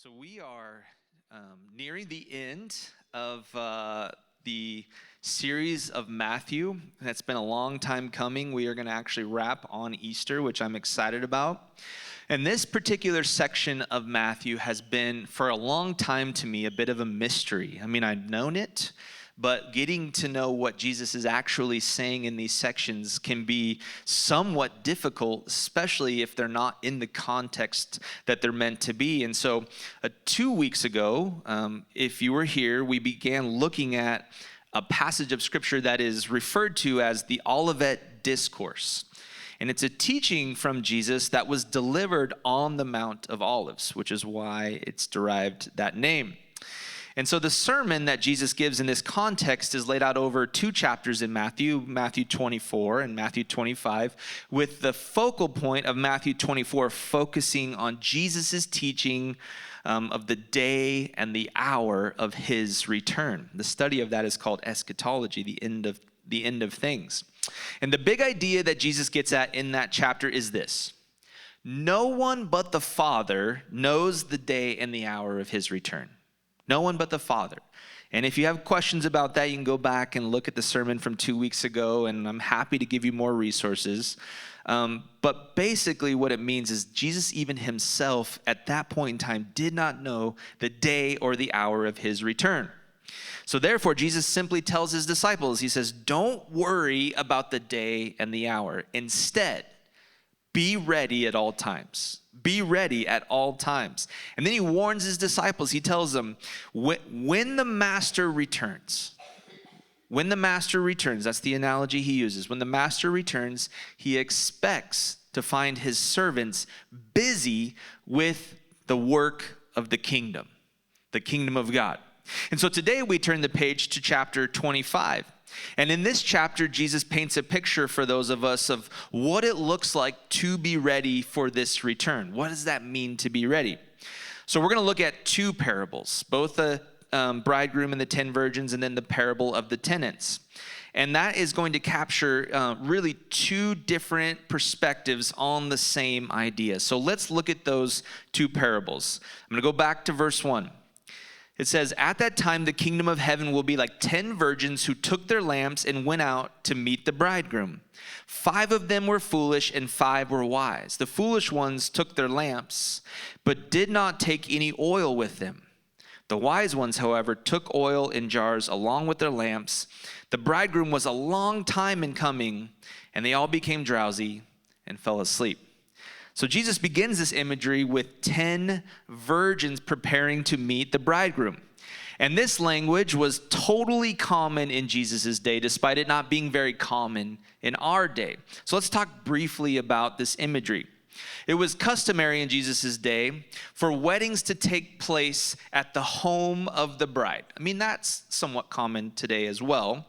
So we are nearing the end of the series of Matthew. That's been a long time coming. We are going to actually wrap on Easter, which I'm excited about. And this particular section of Matthew has been, for a long time to me, a bit of a mystery. I mean, I've known it, but getting to know what Jesus is actually saying in these sections can be somewhat difficult, especially if they're not in the context that they're meant to be. And so 2 weeks ago, if you were here, we began looking at a passage of Scripture that is referred to as the Olivet Discourse. And it's a teaching from Jesus that was delivered on the Mount of Olives, which is why it's derived that name. And so the sermon that Jesus gives in this context is laid out over 2 chapters in Matthew, Matthew 24 and Matthew 25, with the focal point of Matthew 24 focusing on Jesus' teaching of the day and the hour of his return. The study of that is called eschatology, the end of things. And the big idea that Jesus gets at in that chapter is this: no one but the Father knows the day and the hour of his return. No one but the Father. And if you have questions about that, you can go back and look at the sermon from 2 weeks ago, and I'm happy to give you more resources. But basically what it means is Jesus even himself at that point in time did not know the day or the hour of his return. So therefore, Jesus simply tells his disciples, he says, don't worry about the day and the hour. Instead, be ready at all times. Be ready at all times. And then he warns his disciples. He tells them, when the master returns, that's the analogy he uses. When the master returns, he expects to find his servants busy with the work of the kingdom of God. And so today we turn the page to chapter 25. And in this chapter, Jesus paints a picture for those of us of what it looks like to be ready for this return. What does that mean to be ready? So we're going to look at 2 parables, both the bridegroom and the 10 virgins, and then the parable of the tenants. And that is going to capture really 2 different perspectives on the same idea. So let's look at those 2 parables. I'm going to go back to verse 1. It says, at that time, the kingdom of heaven will be like 10 virgins who took their lamps and went out to meet the bridegroom. 5 of them were foolish and 5 were wise. The foolish ones took their lamps, but did not take any oil with them. The wise ones, however, took oil in jars along with their lamps. The bridegroom was a long time in coming, and they all became drowsy and fell asleep. So Jesus begins this imagery with 10 virgins preparing to meet the bridegroom. And this language was totally common in Jesus' day, despite it not being very common in our day. So let's talk briefly about this imagery. It was customary in Jesus' day for weddings to take place at the home of the bride. I mean, that's somewhat common today as well.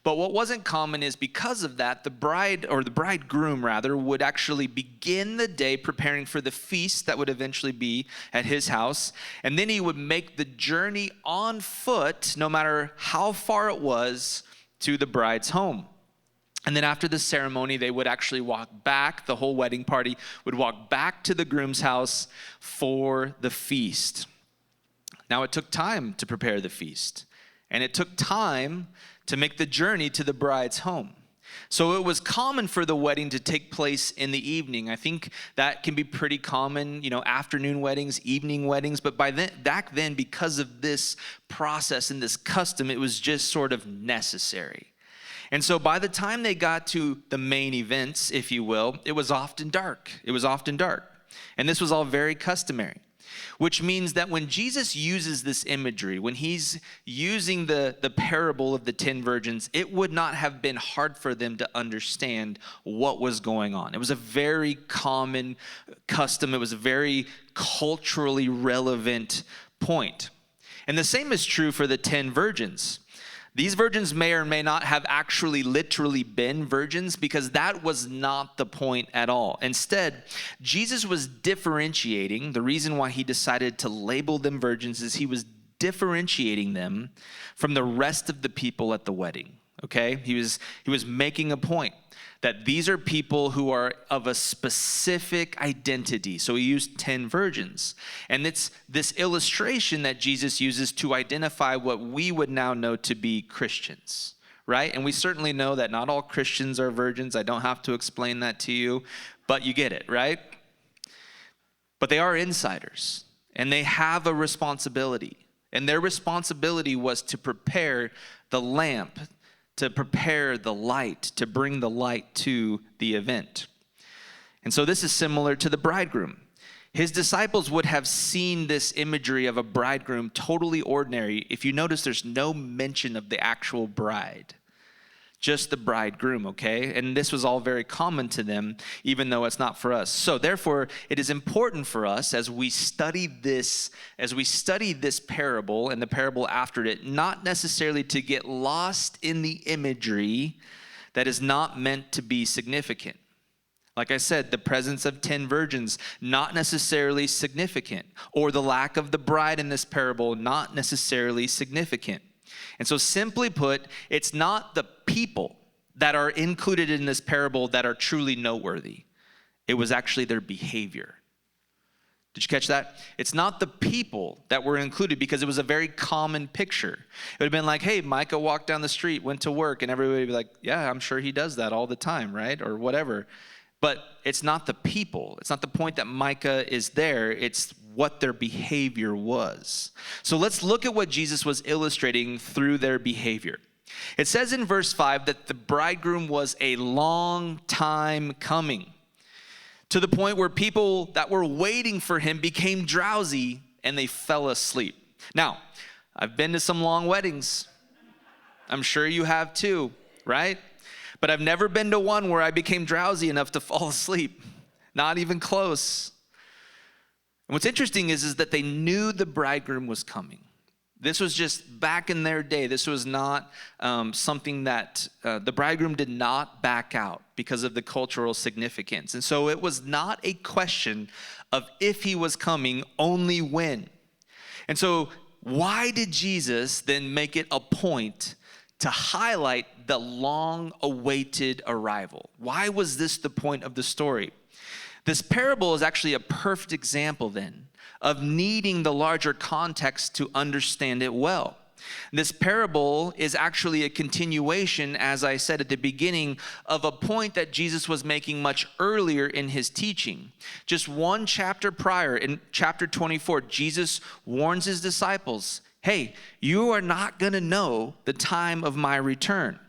But what wasn't common is because of that, the bride, or the bridegroom rather, would actually begin the day preparing for the feast that would eventually be at his house. And then he would make the journey on foot, no matter how far it was, to the bride's home. And then after the ceremony, they would actually walk back, the whole wedding party would walk back to the groom's house for the feast. Now, it took time to prepare the feast, and it took time to make the journey to the bride's home. So it was common for the wedding to take place in the evening. I think that can be pretty common, afternoon weddings, evening weddings. But back then, because of this process and this custom, it was just sort of necessary. And so by the time they got to the main events, if you will, it was often dark. And this was all very customary. Which means that when Jesus uses this imagery, when he's using the parable of the 10 virgins, it would not have been hard for them to understand what was going on. It was a very common custom. It was a very culturally relevant point. And the same is true for the 10 virgins. These virgins may or may not have actually literally been virgins, because that was not the point at all. Instead, Jesus was differentiating. The reason why he decided to label them virgins is he was differentiating them from the rest of the people at the wedding. okay? He was making a point that these are people who are of a specific identity. So he used 10 virgins. And it's this illustration that Jesus uses to identify what we would now know to be Christians, right? And we certainly know that not all Christians are virgins. I don't have to explain that to you, but you get it, right? But they are insiders, and they have a responsibility. And their responsibility was to prepare the lamp, to prepare the light, to bring the light to the event. And so this is similar to the bridegroom. His disciples would have seen this imagery of a bridegroom totally ordinary. If you notice, there's no mention of the actual bride, just the bridegroom, okay? And this was all very common to them, even though it's not for us. So therefore, it is important for us as we study this parable and the parable after it, not necessarily to get lost in the imagery that is not meant to be significant. Like I said, the presence of 10 virgins, not necessarily significant, or the lack of the bride in this parable, not necessarily significant. And so simply put, it's not the people that are included in this parable that are truly noteworthy. It was actually their behavior. Did you catch that? It's not the people that were included because it was a very common picture. It would have been like, hey, Micah walked down the street, went to work, and everybody would be like, yeah, I'm sure he does that all the time, right? Or whatever. But it's not the people. It's not the point that Micah is there. It's what their behavior was. So let's look at what Jesus was illustrating through their behavior. It says in verse 5 that the bridegroom was a long time coming, to the point where people that were waiting for him became drowsy and they fell asleep. Now, I've been to some long weddings. I'm sure you have too, right? But I've never been to one where I became drowsy enough to fall asleep. Not even close. And what's interesting is that they knew the bridegroom was coming. This was just back in their day. This was not something that the bridegroom did not back out because of the cultural significance. And so it was not a question of if he was coming, only when. And so why did Jesus then make it a point to highlight the long-awaited arrival? Why was this the point of the story? This parable is actually a perfect example then of needing the larger context to understand it well. This parable is actually a continuation, as I said at the beginning, of a point that Jesus was making much earlier in his teaching. Just one chapter prior, in chapter 24, Jesus warns his disciples, hey, you are not going to know the time of my return.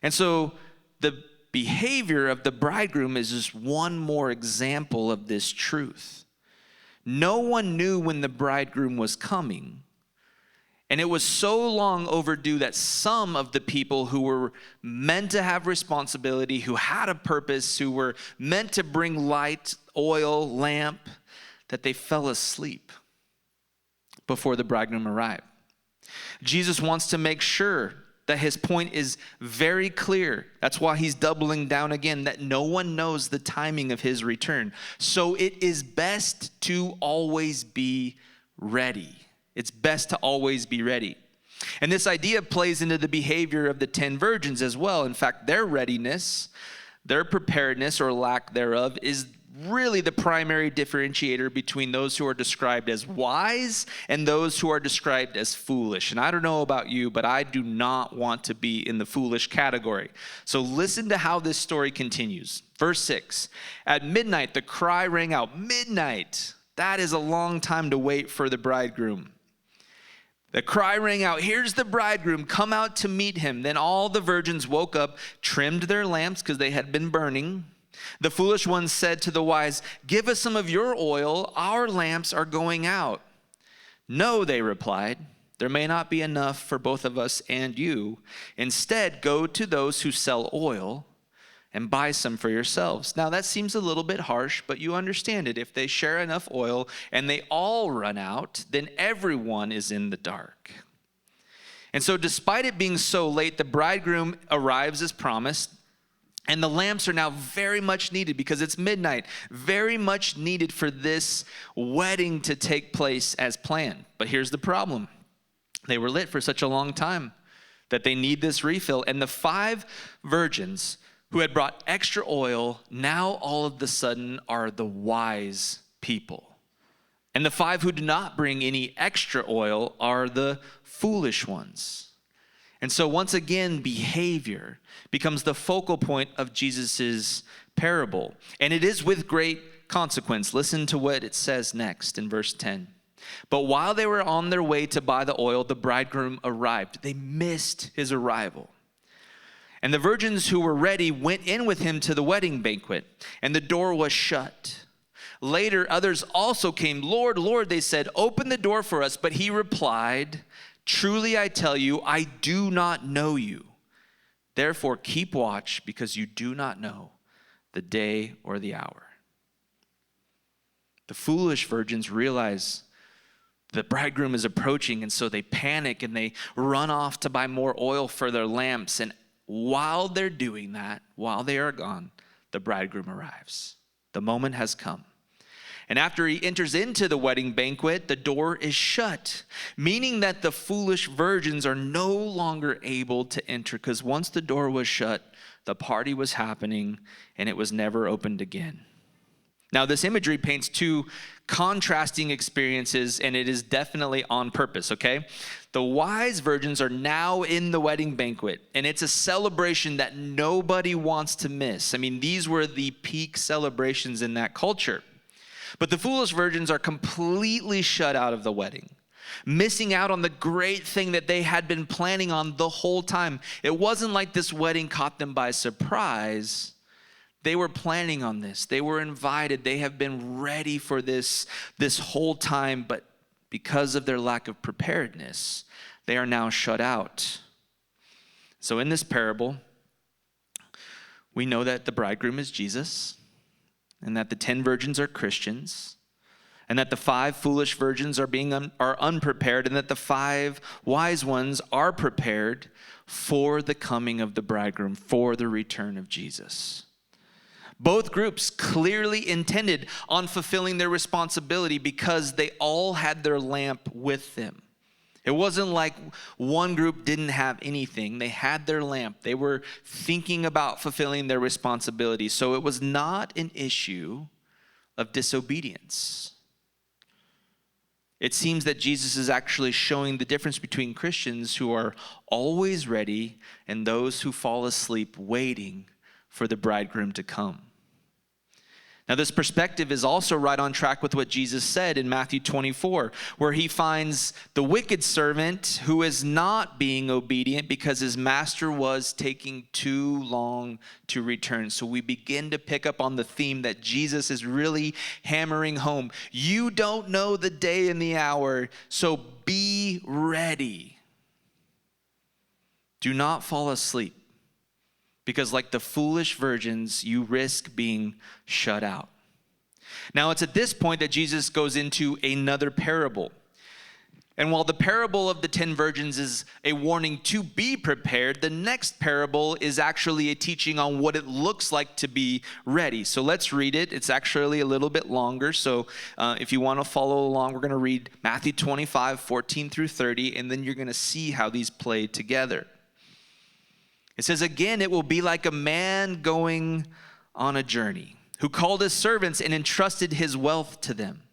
And so the behavior of the bridegroom is just one more example of this truth. No one knew when the bridegroom was coming. And it was so long overdue that some of the people who were meant to have responsibility, who had a purpose, who were meant to bring light, oil, lamp, that they fell asleep before the bridegroom arrived. Jesus wants to make sure that his point is very clear. That's why he's doubling down again, that no one knows the timing of his return. So it is best to always be ready. It's best to always be ready. And this idea plays into the behavior of the 10 virgins as well. In fact, their readiness, their preparedness or lack thereof is really the primary differentiator between those who are described as wise and those who are described as foolish. And I don't know about you, but I do not want to be in the foolish category. So listen to how this story continues. Verse 6, at midnight, the cry rang out. Midnight, that is a long time to wait for the bridegroom. The cry rang out, here's the bridegroom, come out to meet him. Then all the virgins woke up, trimmed their lamps because they had been burning. The foolish ones said to the wise, give us some of your oil, our lamps are going out. No, they replied, there may not be enough for both of us and you. Instead, go to those who sell oil and buy some for yourselves. Now that seems a little bit harsh, but you understand it. If they share enough oil and they all run out, then everyone is in the dark. And so despite it being so late, the bridegroom arrives as promised. And the lamps are now very much needed because it's midnight, very much needed for this wedding to take place as planned. But here's the problem. They were lit for such a long time. that they need this refill. And the 5 virgins who had brought extra oil now all of the sudden are the wise people. And the 5 who do not bring any extra oil are the foolish ones. And so once again, behavior becomes the focal point of Jesus's parable. And it is with great consequence. Listen to what it says next in verse 10. But while they were on their way to buy the oil, the bridegroom arrived. They missed his arrival. And the virgins who were ready went in with him to the wedding banquet, and the door was shut. Later, others also came. Lord, Lord, they said, open the door for us. But he replied, truly I tell you, I do not know you. Therefore, keep watch, because you do not know the day or the hour. The foolish virgins realize the bridegroom is approaching, and so they panic and they run off to buy more oil for their lamps. And while they're doing that, while they are gone, the bridegroom arrives. The moment has come. And after he enters into the wedding banquet, the door is shut, meaning that the foolish virgins are no longer able to enter, because once the door was shut, the party was happening and it was never opened again. Now, this imagery paints 2 contrasting experiences, and it is definitely on purpose, okay? The wise virgins are now in the wedding banquet, and it's a celebration that nobody wants to miss. I mean, these were the peak celebrations in that culture. But the foolish virgins are completely shut out of the wedding, missing out on the great thing that they had been planning on the whole time. It wasn't like this wedding caught them by surprise. They were planning on this. They were invited. They have been ready for this whole time, but because of their lack of preparedness, they are now shut out. So in this parable, we know that the bridegroom is Jesus, and that the 10 virgins are Christians, and that the 5 foolish virgins are unprepared, and that the 5 wise ones are prepared for the coming of the bridegroom, for the return of Jesus. Both groups clearly intended on fulfilling their responsibility because they all had their lamp with them. It wasn't like one group didn't have anything. They had their lamp. They were thinking about fulfilling their responsibility. So it was not an issue of disobedience. It seems that Jesus is actually showing the difference between Christians who are always ready and those who fall asleep waiting for the bridegroom to come. Now, this perspective is also right on track with what Jesus said in Matthew 24, where he finds the wicked servant who is not being obedient because his master was taking too long to return. So we begin to pick up on the theme that Jesus is really hammering home. You don't know the day and the hour, so be ready. Do not fall asleep. Because like the foolish virgins, you risk being shut out. Now, it's at this point that Jesus goes into another parable. And while the parable of the 10 virgins is a warning to be prepared, the next parable is actually a teaching on what it looks like to be ready. So let's read it. It's actually a little bit longer. So if you want to follow along, we're going to read Matthew 25, 14 through 30, and then you're going to see how these play together. It says, again, it will be like a man going on a journey who called his servants and entrusted his wealth to them.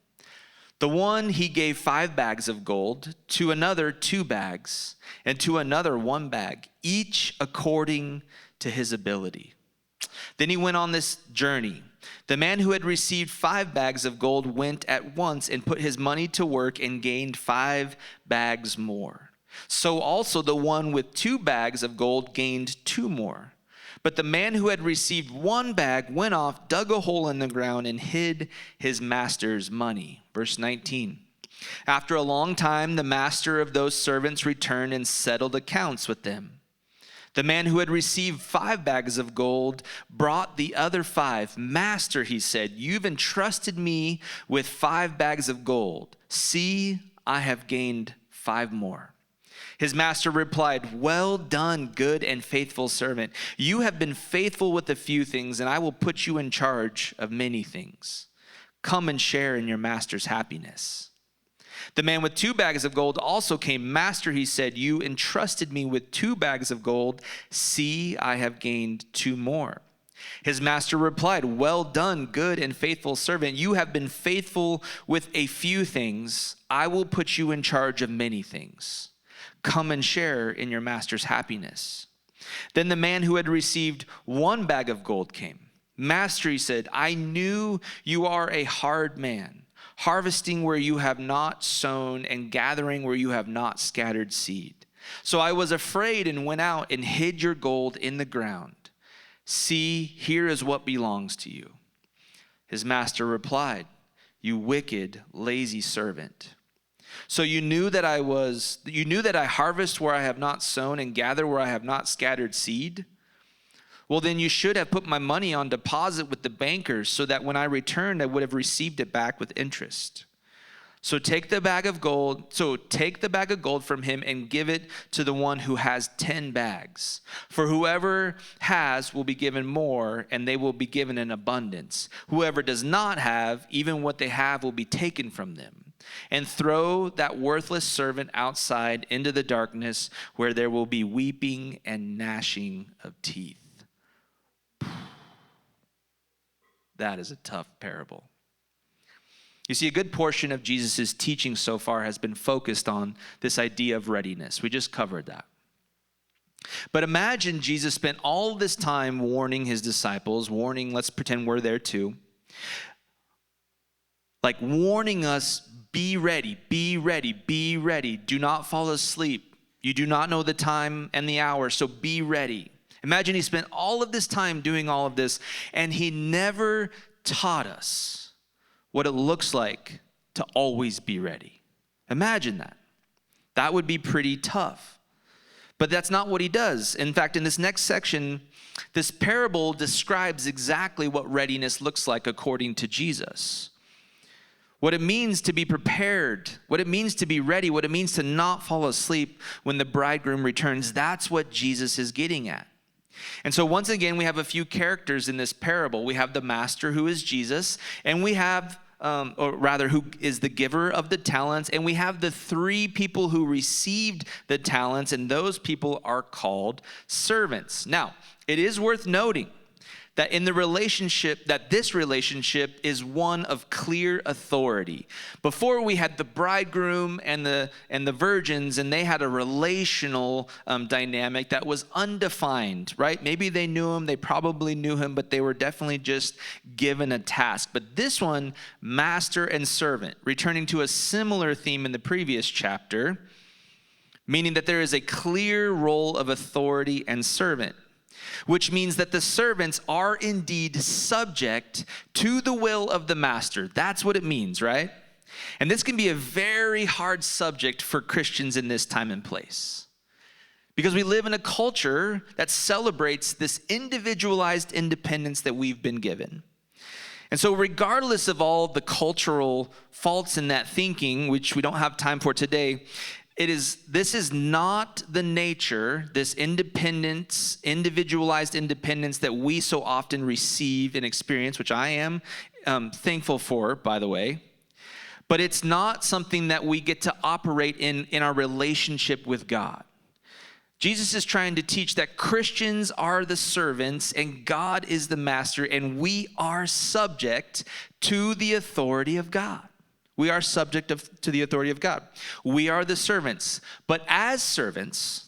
The one he gave 5 bags of gold, to another 2 bags, and to another 1 bag, each according to his ability. Then he went on this journey. The man who had received 5 bags of gold went at once and put his money to work and gained 5 bags more. So also the one with 2 bags of gold gained 2 more. But the man who had received 1 bag went off, dug a hole in the ground, and hid his master's money. Verse 19. After a long time, the master of those servants returned and settled accounts with them. The man who had received 5 bags of gold brought the other 5. Master, he said, you've entrusted me with 5 bags of gold. See, I have gained 5 more. His master replied, well done, good and faithful servant. You have been faithful with a few things, and I will put you in charge of many things. Come and share in your master's happiness. The man with 2 bags of gold also came. Master, he said, you entrusted me with 2 bags of gold. See, I have gained 2 more. His master replied, well done, good and faithful servant. You have been faithful with a few things. I will put you in charge of many things. Come and share in your master's happiness. Then the man who had received 1 bag of gold came. Master, he said, I knew you are a hard man, harvesting where you have not sown and gathering where you have not scattered seed. So I was afraid and went out and hid your gold in the ground. See, here is what belongs to you. His master replied, you wicked, lazy servant. So you knew that I harvest where I have not sown and gather where I have not scattered seed? Well, then you should have put my money on deposit with the bankers so that when I returned, I would have received it back with interest. So take the bag of gold from him and give it to the one who has 10 bags. For whoever has will be given more, and they will be given in abundance. Whoever does not have, even what they have will be taken from them. And throw that worthless servant outside into the darkness where there will be weeping and gnashing of teeth. That is a tough parable. You see, a good portion of Jesus' teaching so far has been focused on this idea of readiness. We just covered that. But imagine Jesus spent all this time warning his disciples, let's pretend we're there too, like warning us, be ready, be ready, be ready. Do not fall asleep. You do not know the time and the hour, so be ready. Imagine he spent all of this time doing all of this, and he never taught us what it looks like to always be ready. Imagine that. That would be pretty tough. But that's not what he does. In fact, in this next section, this parable describes exactly what readiness looks like according to Jesus. What it means to be prepared, what it means to be ready, what it means to not fall asleep when the bridegroom returns, that's what Jesus is getting at. And so once again, we have a few characters in this parable. We have the master, who is Jesus, and we have, who is the giver of the talents, and we have the 3 people who received the talents, and those people are called servants. Now, it is worth noting that this relationship is one of clear authority. Before, we had the bridegroom and the virgins, and they had a relational dynamic that was undefined, right? Maybe they knew him, they probably knew him, but they were definitely just given a task. But this one, master and servant, returning to a similar theme in the previous chapter, meaning that there is a clear role of authority and servant, which means that the servants are indeed subject to the will of the master. That's what it means, right? And this can be a very hard subject for Christians in this time and place, because we live in a culture that celebrates this individualized independence that we've been given. And so regardless of all the cultural faults in that thinking, which we don't have time for today, this is not the nature, this independence, individualized independence that we so often receive and experience, which I am thankful for, by the way. But it's not something that we get to operate in our relationship with God. Jesus is trying to teach that Christians are the servants and God is the master, and we are subject to the authority of God. We are subject to the authority of God. We are the servants. But as servants,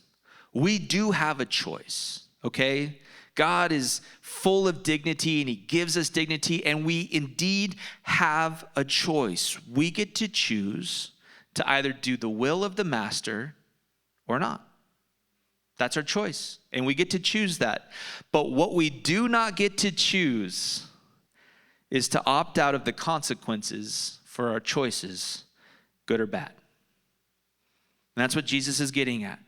we do have a choice, okay? God is full of dignity, and he gives us dignity, and we indeed have a choice. We get to choose to either do the will of the master or not. That's our choice, and we get to choose that. But what we do not get to choose is to opt out of the consequences for our choices, good or bad. And that's what Jesus is getting at.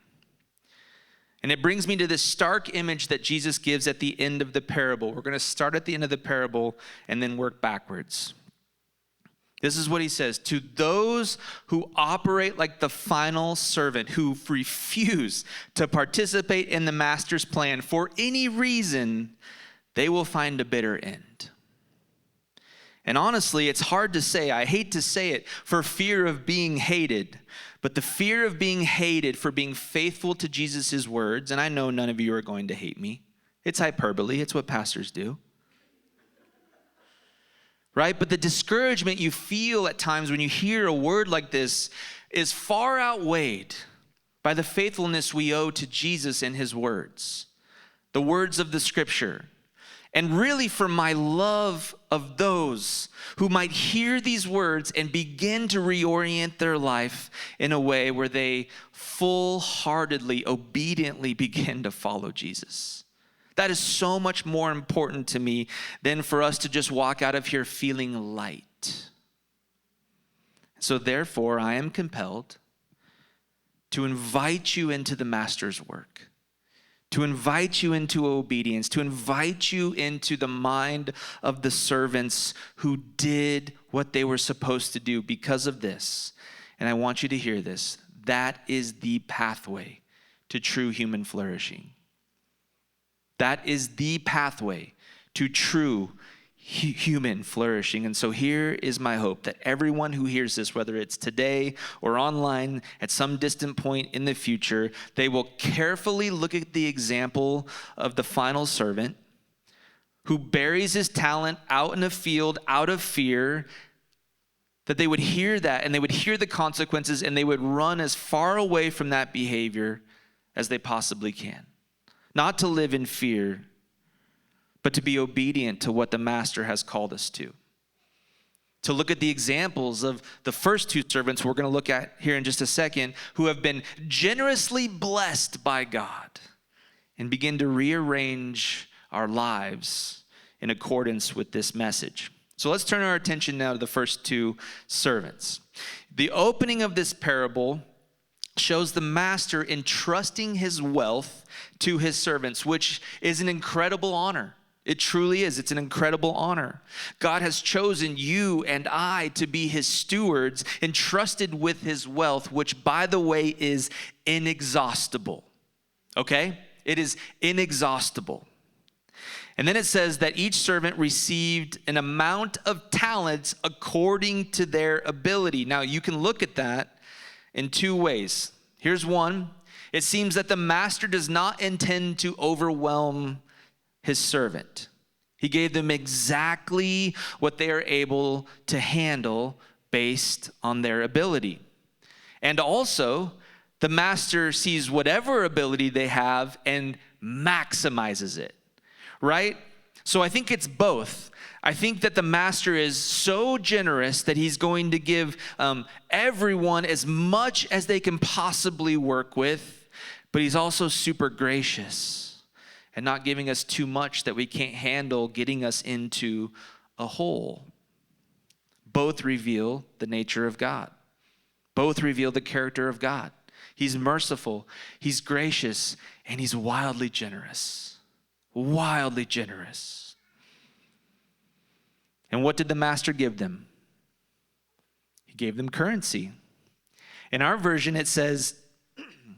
And it brings me to this stark image that Jesus gives at the end of the parable. We're going to start at the end of the parable and then work backwards. This is what he says: to those who operate like the final servant, who refuse to participate in the master's plan for any reason, they will find a bitter end. And honestly, it's hard to say. I hate to say it for fear of being hated. But the fear of being hated for being faithful to Jesus' words, and I know none of you are going to hate me. It's hyperbole. It's what pastors do. Right? But the discouragement you feel at times when you hear a word like this is far outweighed by the faithfulness we owe to Jesus and his words, the words of the scripture. And really for my love of those who might hear these words and begin to reorient their life in a way where they full-heartedly, obediently begin to follow Jesus. That is so much more important to me than for us to just walk out of here feeling light. So therefore, I am compelled to invite you into the Master's work, to invite you into obedience, to invite you into the mind of the servants who did what they were supposed to do because of this. And I want you to hear this. That is the pathway to true human flourishing. That is the pathway to true human flourishing. And so here is my hope that everyone who hears this, whether it's today or online at some distant point in the future, they will carefully look at the example of the final servant who buries his talent out in a field out of fear, that they would hear that and they would hear the consequences and they would run as far away from that behavior as they possibly can. Not to live in fear, but to be obedient to what the Master has called us to. To look at the examples of the first two servants we're going to look at here in just a second, who have been generously blessed by God, and begin to rearrange our lives in accordance with this message. So let's turn our attention now to the first two servants. The opening of this parable shows the master entrusting his wealth to his servants, which is an incredible honor. It truly is. It's an incredible honor. God has chosen you and I to be his stewards, entrusted with his wealth, which, by the way, is inexhaustible. Okay? It is inexhaustible. And then it says that each servant received an amount of talents according to their ability. Now, you can look at that in two ways. Here's one. It seems that the master does not intend to overwhelm his servant. He gave them exactly what they are able to handle based on their ability. And also, the master sees whatever ability they have and maximizes it, right? So I think it's both. I think that the master is so generous that he's going to give everyone as much as they can possibly work with, but he's also super gracious and not giving us too much that we can't handle, getting us into a hole. Both reveal the nature of God. Both reveal the character of God. He's merciful, he's gracious, and he's wildly generous. Wildly generous. And what did the master give them? He gave them currency. In our version, it says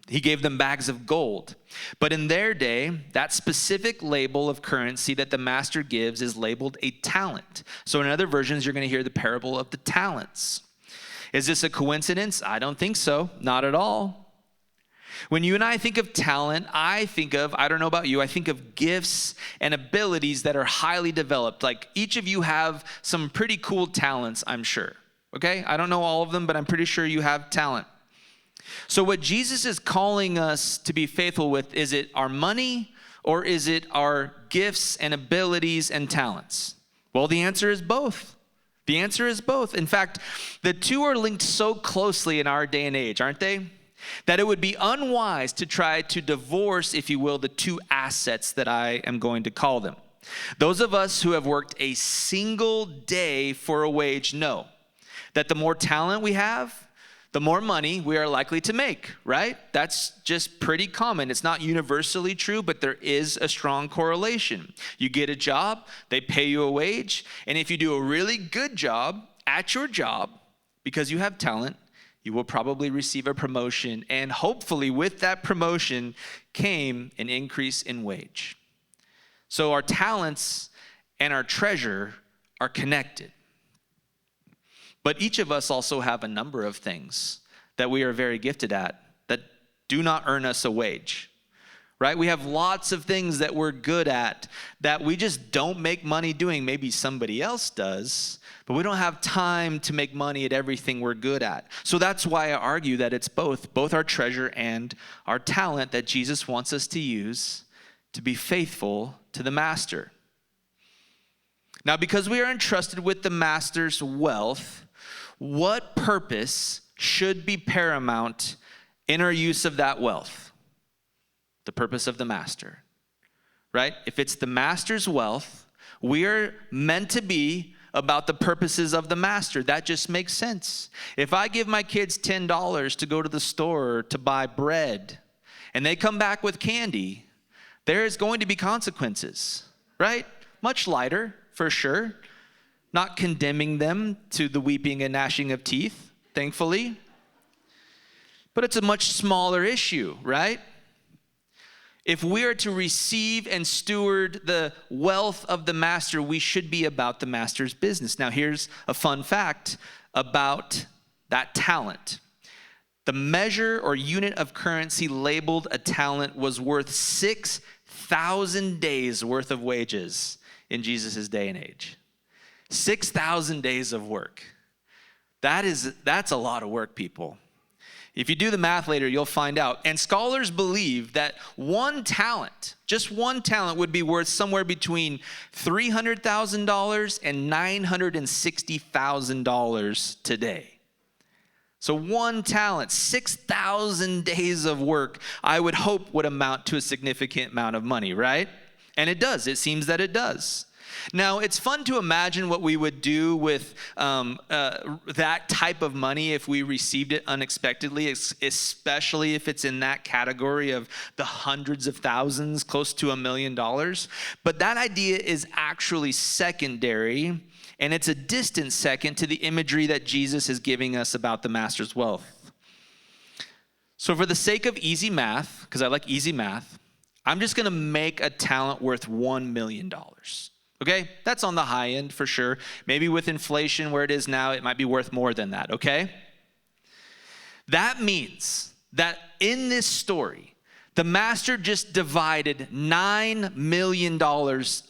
he gave them bags of gold. But in their day, that specific label of currency that the master gives is labeled a talent. So in other versions, you're going to hear the parable of the talents. Is this a coincidence? I don't think so. Not at all. When you and I think of talent, I think of gifts and abilities that are highly developed. Like each of you have some pretty cool talents, I'm sure. Okay? I don't know all of them, but I'm pretty sure you have talent. So what Jesus is calling us to be faithful with, is it our money or is it our gifts and abilities and talents? Well, the answer is both. The answer is both. In fact, the two are linked so closely in our day and age, aren't they? That it would be unwise to try to divorce, if you will, the two assets that I am going to call them. Those of us who have worked a single day for a wage know that the more talent we have, the more money we are likely to make, right? That's just pretty common. It's not universally true, but there is a strong correlation. You get a job, they pay you a wage, and if you do a really good job at your job because you have talent, you will probably receive a promotion, and hopefully with that promotion came an increase in wage. So our talents and our treasure are connected. But each of us also have a number of things that we are very gifted at that do not earn us a wage, right? We have lots of things that we're good at that we just don't make money doing. Maybe somebody else does, but we don't have time to make money at everything we're good at. So that's why I argue that it's both our treasure and our talent that Jesus wants us to use to be faithful to the master. Now, because we are entrusted with the master's wealth, what purpose should be paramount in our use of that wealth? The purpose of the master, right? If it's the master's wealth, we are meant to be about the purposes of the master. That just makes sense. If I give my kids $10 to go to the store to buy bread, and they come back with candy, there is going to be consequences, right? Much lighter, for sure. Not condemning them to the weeping and gnashing of teeth, thankfully. But it's a much smaller issue, right? If we are to receive and steward the wealth of the master, we should be about the master's business. Now, here's a fun fact about that talent. The measure or unit of currency labeled a talent was worth 6,000 days worth of wages in Jesus' day and age. 6,000 days of work. That's a lot of work, people. If you do the math later, you'll find out. And scholars believe that one talent, just one talent, would be worth somewhere between $300,000 and $960,000 today. So one talent, 6,000 days of work, I would hope would amount to a significant amount of money, right? And it does. It seems that it does. Now, it's fun to imagine what we would do with that type of money if we received it unexpectedly, especially if it's in that category of the hundreds of thousands, close to $1 million. But that idea is actually secondary, and it's a distant second to the imagery that Jesus is giving us about the master's wealth. So for the sake of easy math, because I like easy math, I'm just going to make a talent worth $1 million. Okay, that's on the high end for sure. Maybe with inflation where it is now, it might be worth more than that, okay? That means that in this story, the master just divided $9 million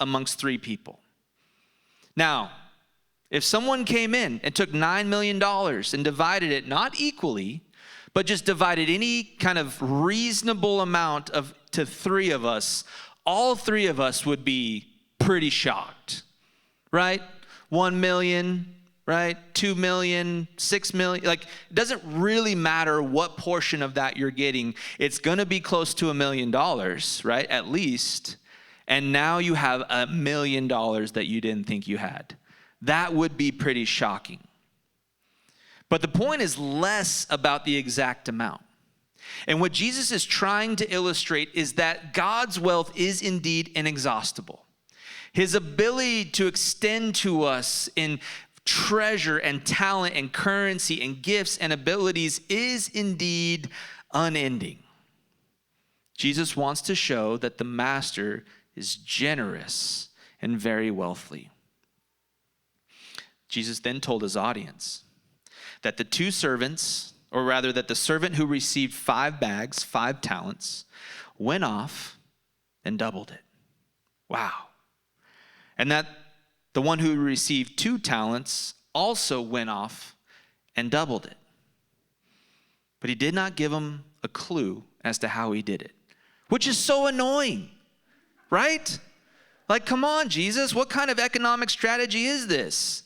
amongst 3 people. Now, if someone came in and took $9 million and divided it not equally, but just divided any kind of reasonable amount to 3 of us, all 3 of us would be pretty shocked, right? 1 million, right? 2 million, 6 million. Like, it doesn't really matter what portion of that you're getting. It's going to be close to $1 million, right? At least. And now you have $1 million that you didn't think you had. That would be pretty shocking. But the point is less about the exact amount. And what Jesus is trying to illustrate is that God's wealth is indeed inexhaustible. His ability to extend to us in treasure and talent and currency and gifts and abilities is indeed unending. Jesus wants to show that the master is generous and very wealthy. Jesus then told his audience that the 2 servants, or rather that the servant who received 5 bags, 5 talents, went off and doubled it. Wow. And that the one who received 2 talents also went off and doubled it. But he did not give him a clue as to how he did it, which is so annoying, right? Like, come on, Jesus, what kind of economic strategy is this?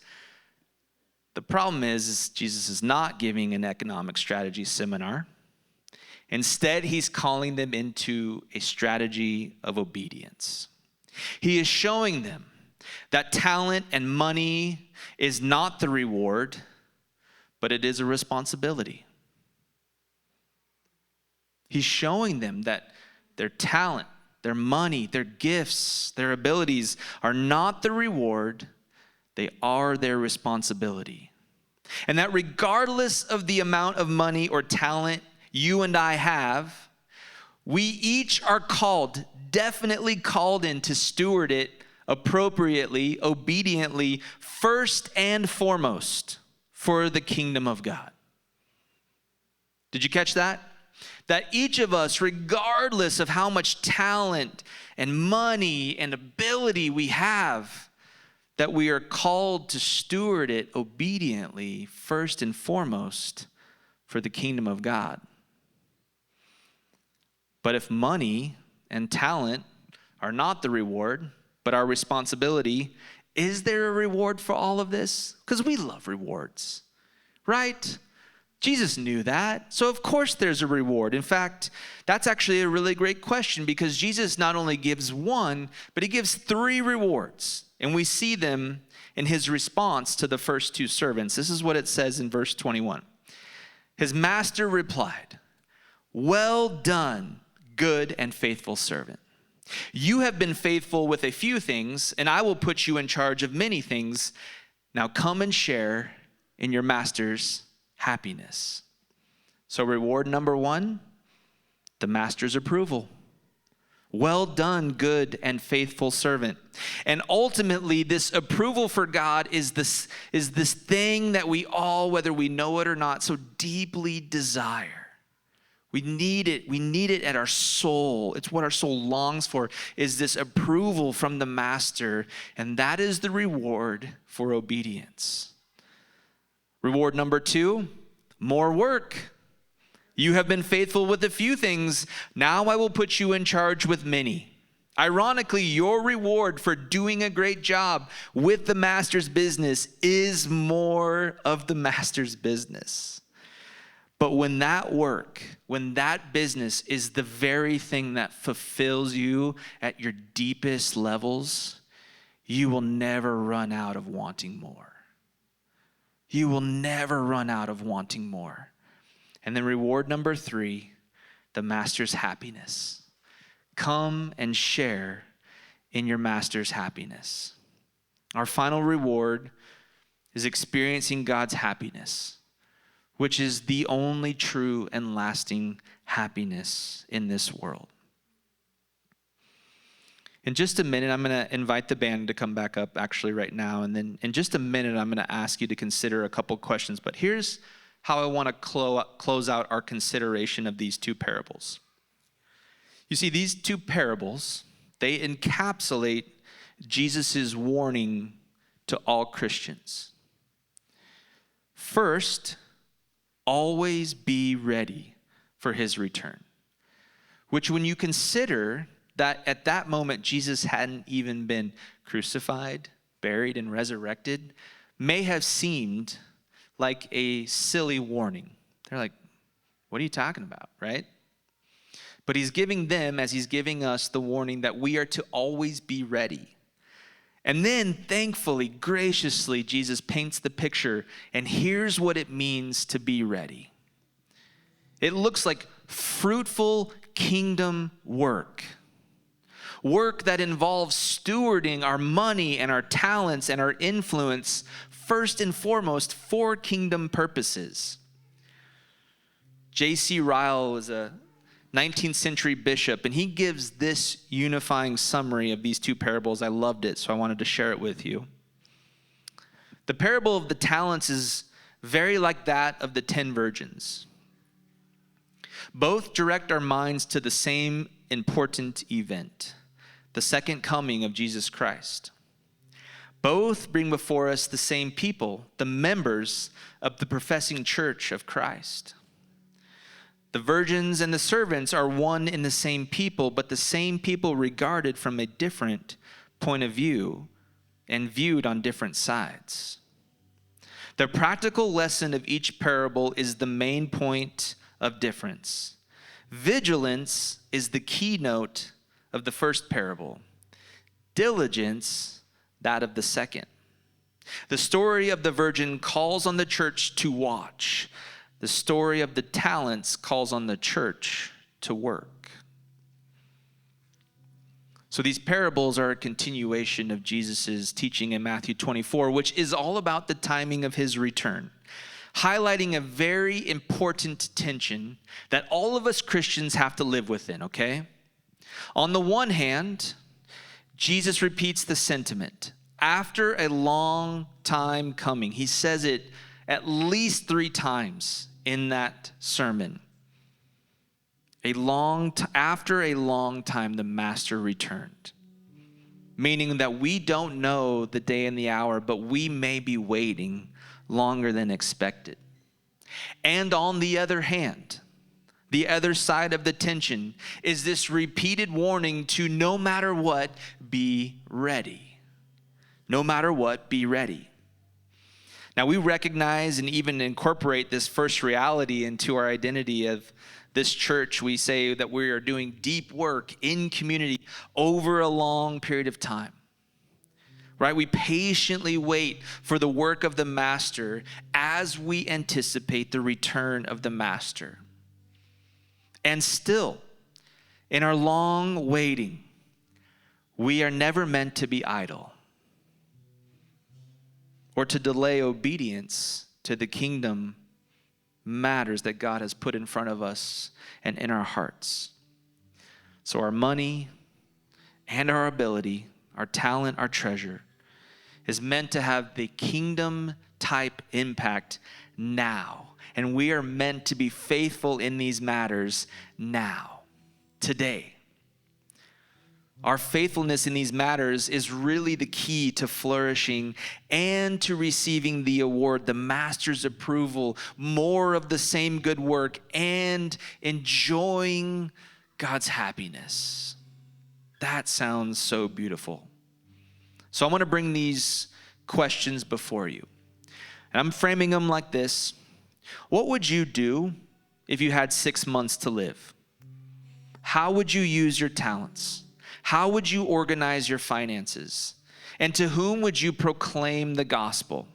The problem is Jesus is not giving an economic strategy seminar. Instead, he's calling them into a strategy of obedience. He is showing them that talent and money is not the reward, but it is a responsibility. He's showing them that their talent, their money, their gifts, their abilities are not the reward, they are their responsibility. And that regardless of the amount of money or talent you and I have, we each are called, definitely called in to steward it appropriately, obediently, first and foremost for the kingdom of God. Did you catch that? That each of us, regardless of how much talent and money and ability we have, that we are called to steward it obediently, first and foremost, for the kingdom of God. But if money and talent are not the reward, but our responsibility, is there a reward for all of this? Because we love rewards, right? Jesus knew that. So of course there's a reward. In fact, that's actually a really great question, because Jesus not only gives one, but he gives 3 rewards. And we see them in his response to the first 2 servants. This is what it says in verse 21. His master replied, "Well done, good and faithful servant. You have been faithful with a few things, and I will put you in charge of many things. Now come and share in your master's happiness." So reward number 1, the master's approval. Well done, good and faithful servant. And ultimately, this approval for God is this thing that we all, whether we know it or not, so deeply desire. We need it. We need it at our soul. It's what our soul longs for, is this approval from the master. And that is the reward for obedience. Reward number 2, more work. You have been faithful with a few things. Now I will put you in charge with many. Ironically, your reward for doing a great job with the master's business is more of the master's business. But when that work, when that business is the very thing that fulfills you at your deepest levels, you will never run out of wanting more. You will never run out of wanting more. And then reward number 3, the master's happiness. Come and share in your master's happiness. Our final reward is experiencing God's happiness, which is the only true and lasting happiness in this world. In just a minute, I'm going to invite the band to come back up actually right now. And then in just a minute, I'm going to ask you to consider a couple questions. But here's how I want to close out our consideration of these 2 parables. You see, these 2 parables, they encapsulate Jesus' warning to all Christians. First, always be ready for his return, which when you consider that at that moment Jesus hadn't even been crucified, buried, and resurrected, may have seemed like a silly warning. They're like, what are you talking about, right? But he's giving them, as he's giving us, the warning that we are to always be ready. And then, thankfully, graciously, Jesus paints the picture, and here's what it means to be ready. It looks like fruitful kingdom work. Work that involves stewarding our money and our talents and our influence, first and foremost, for kingdom purposes. J.C. Ryle was a 19th century bishop, and he gives this unifying summary of these 2 parables. I loved it, so I wanted to share it with you. The parable of the talents is very like that of the 10 virgins. Both direct our minds to the same important event, the second coming of Jesus Christ. Both bring before us the same people, the members of the professing church of Christ. The virgins and the servants are one in the same people, but the same people regarded from a different point of view and viewed on different sides. The practical lesson of each parable is the main point of difference. Vigilance is the keynote of the first parable. Diligence, that of the second. The story of the virgin calls on the church to watch. The story of the talents calls on the church to work. So these parables are a continuation of Jesus' teaching in Matthew 24, which is all about the timing of his return, highlighting a very important tension that all of us Christians have to live within, okay? On the one hand, Jesus repeats the sentiment. After a long time coming, he says it at least 3 times in that sermon. After a long time, the master returned. Meaning that we don't know the day and the hour, but we may be waiting longer than expected. And on the other hand, the other side of the tension is this repeated warning to no matter what, be ready. No matter what, be ready. Now we recognize and even incorporate this first reality into our identity of this church. We say that we are doing deep work in community over a long period of time. Right? We patiently wait for the work of the master as we anticipate the return of the master. And still, in our long waiting, we are never meant to be idle or to delay obedience to the kingdom matters that God has put in front of us and in our hearts. So our money and our ability, our talent, our treasure is meant to have the kingdom type impact now. And we are meant to be faithful in these matters now, today. Our faithfulness in these matters is really the key to flourishing and to receiving the award, the master's approval, more of the same good work, and enjoying God's happiness. That sounds so beautiful. So I want to bring these questions before you. And I'm framing them like this. What would you do if you had 6 months to live? How would you use your talents? How would you organize your finances? And to whom would you proclaim the gospel?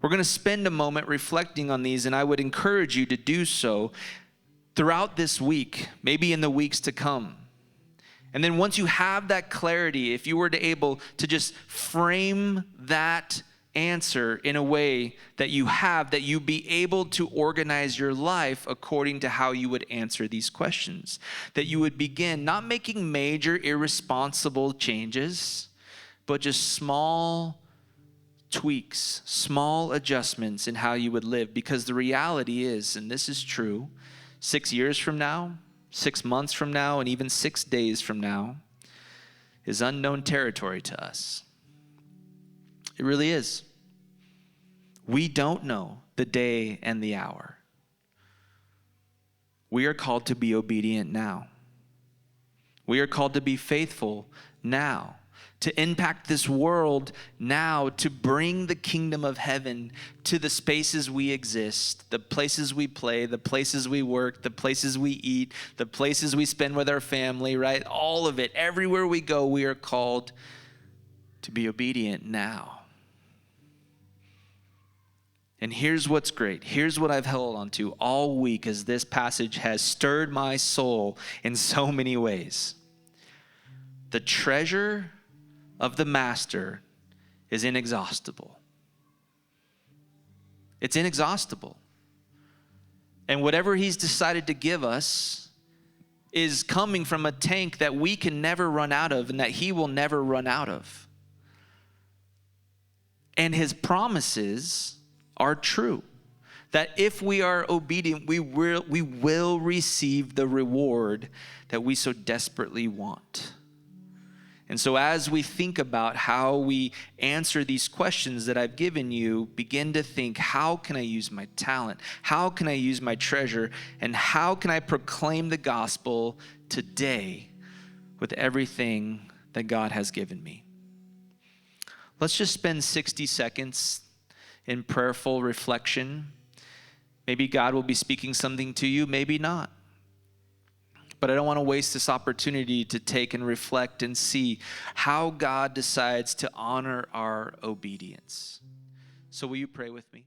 We're going to spend a moment reflecting on these, and I would encourage you to do so throughout this week, maybe in the weeks to come. And then once you have that clarity, if you were to able to just frame that answer in a way that you be able to organize your life according to how you would answer these questions. That you would begin not making major irresponsible changes, but just small tweaks, small adjustments in how you would live. Because the reality is, and this is true, 6 years from now, 6 months from now, and even 6 days from now is unknown territory to us. It really is. We don't know the day and the hour. We are called to be obedient now. We are called to be faithful now, to impact this world now, to bring the kingdom of heaven to the spaces we exist, the places we play, the places we work, the places we eat, the places we spend with our family, right? All of it, everywhere we go, we are called to be obedient now. And here's what's great. Here's what I've held on to all week as this passage has stirred my soul in so many ways. The treasure of the master is inexhaustible. It's inexhaustible. And whatever he's decided to give us is coming from a tank that we can never run out of and that he will never run out of. And his promises are true. That if we are obedient, we will receive the reward that we so desperately want. And so as we think about how we answer these questions that I've given you, begin to think, how can I use my talent? How can I use my treasure? And how can I proclaim the gospel today with everything that God has given me? Let's just spend 60 seconds in prayerful reflection. Maybe God will be speaking something to you, maybe not. But I don't want to waste this opportunity to take and reflect and see how God decides to honor our obedience. So will you pray with me?